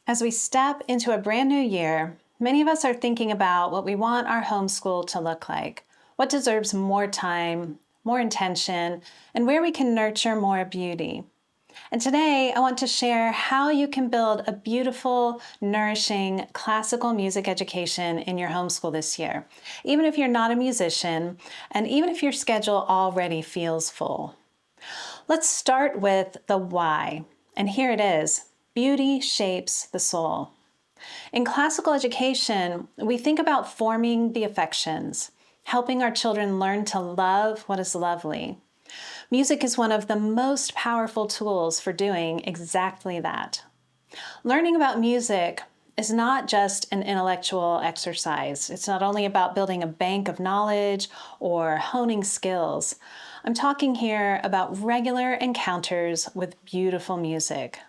As we step into a brand new year, many of us are thinking about what we want our homeschool to look like, what deserves more time, more intention, and where we can nurture more beauty. And today, I want to share how you can build a beautiful, nourishing classical music education in your homeschool this year, even if you're not a musician, and even if your schedule already feels full. Let's start with the why, and here it is. Beauty shapes the soul. In classical education, we think about forming the affections, helping our children learn to love what is lovely. Music is one of the most powerful tools for doing exactly that. Learning about music is not just an intellectual exercise. It's not only about building a bank of knowledge or honing skills. I'm talking here about regular encounters with beautiful music.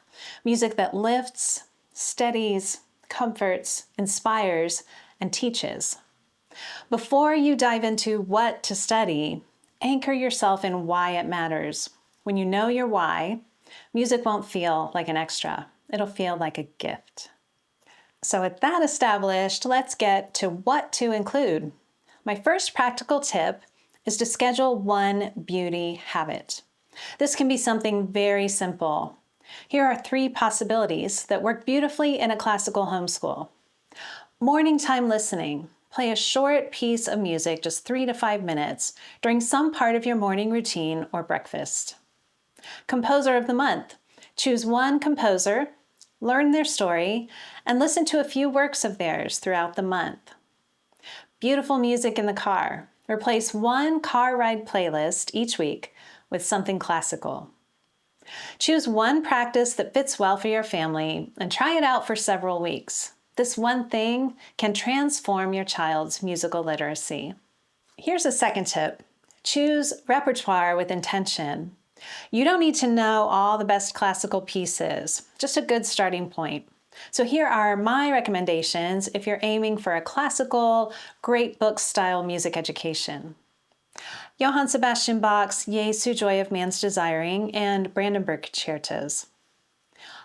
Music that lifts, steadies, comforts, inspires, and teaches. Before you dive into what to study, anchor yourself in why it matters. When you know your why, music won't feel like an extra. It'll feel like a gift. So with that established, let's get to what to include. My first practical tip is to schedule one beauty habit. This can be something very simple. Here are 3 possibilities that work beautifully in a classical homeschool. Morning time listening. Play a short piece of music, just 3 to 5 minutes, during some part of your morning routine or breakfast. Composer of the month. Choose one composer, learn their story, and listen to a few works of theirs throughout the month. Beautiful music in the car. Replace one car ride playlist each week with something classical. Choose one practice that fits well for your family and try it out for several weeks. This one thing can transform your child's musical literacy. Here's a second tip. Choose repertoire with intention. You don't need to know all the best classical pieces, just a good starting point. So here are my recommendations if you're aiming for a classical, great book style music education. Johann Sebastian Bach's Jesu Joy of Man's Desiring and Brandenburg Concertos.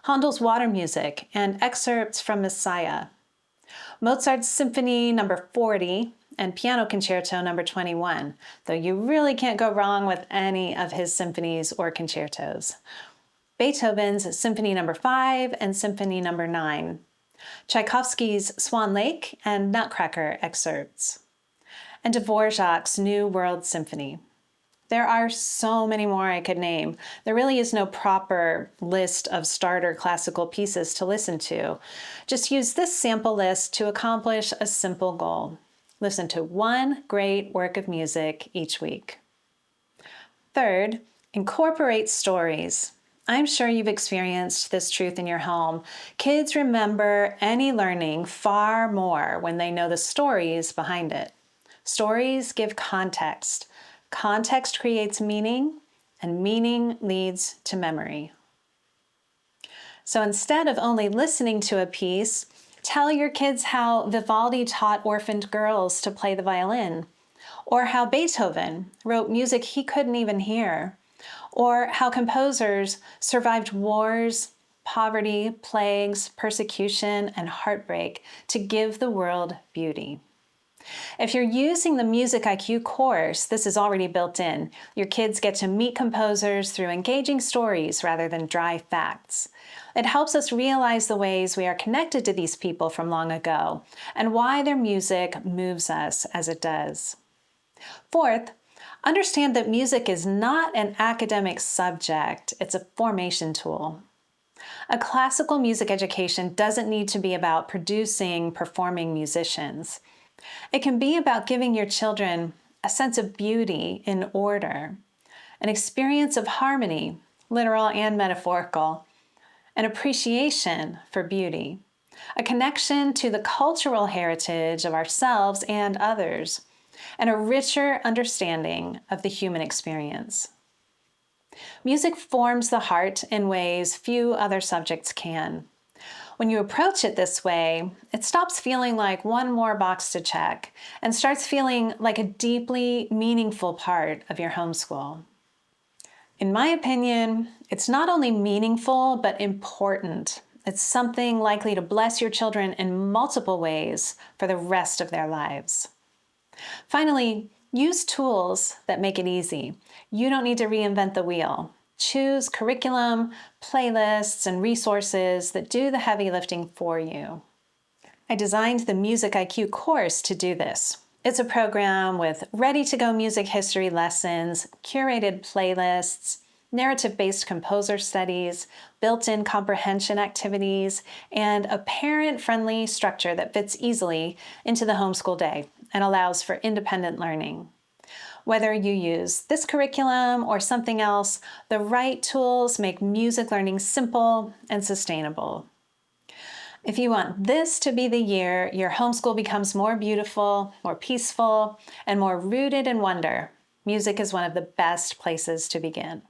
Handel's Water Music and excerpts from Messiah. Mozart's Symphony No. 40 and Piano Concerto No. 21, though you really can't go wrong with any of his symphonies or concertos. Beethoven's Symphony No. 5 and Symphony No. 9. Tchaikovsky's Swan Lake and Nutcracker excerpts. And Dvorak's New World Symphony. There are so many more I could name. There really is no proper list of starter classical pieces to listen to. Just use this sample list to accomplish a simple goal. Listen to one great work of music each week. Third, incorporate stories. I'm sure you've experienced this truth in your home. Kids remember any learning far more when they know the stories behind it. Stories give context. Context creates meaning, and meaning leads to memory. So instead of only listening to a piece, tell your kids how Vivaldi taught orphaned girls to play the violin, or how Beethoven wrote music he couldn't even hear, or how composers survived wars, poverty, plagues, persecution, and heartbreak to give the world beauty. If you're using the MusicIQ course, this is already built in. Your kids get to meet composers through engaging stories rather than dry facts. It helps us realize the ways we are connected to these people from long ago and why their music moves us as it does. Fourth, understand that music is not an academic subject, it's a formation tool. A classical music education doesn't need to be about producing performing musicians. It can be about giving your children a sense of beauty in order, an experience of harmony, literal and metaphorical, an appreciation for beauty, a connection to the cultural heritage of ourselves and others, and a richer understanding of the human experience. Music forms the heart in ways few other subjects can. When you approach it this way, it stops feeling like one more box to check and starts feeling like a deeply meaningful part of your homeschool. In my opinion, it's not only meaningful, but important. It's something likely to bless your children in multiple ways for the rest of their lives. Finally, use tools that make it easy. You don't need to reinvent the wheel. Choose curriculum, playlists, and resources that do the heavy lifting for you. I designed the MusicIQ course to do this. It's a program with ready-to-go music history lessons, curated playlists, narrative-based composer studies, built-in comprehension activities, and a parent-friendly structure that fits easily into the homeschool day and allows for independent learning. Whether you use this curriculum or something else, the right tools make music learning simple and sustainable. If you want this to be the year your homeschool becomes more beautiful, more peaceful, and more rooted in wonder, music is one of the best places to begin.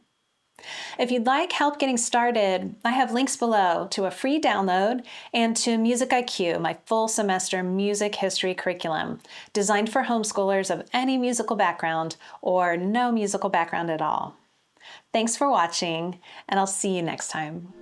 If you'd like help getting started, I have links below to a free download and to MusicIQ, my full semester music history curriculum, designed for homeschoolers of any musical background or no musical background at all. Thanks for watching, and I'll see you next time.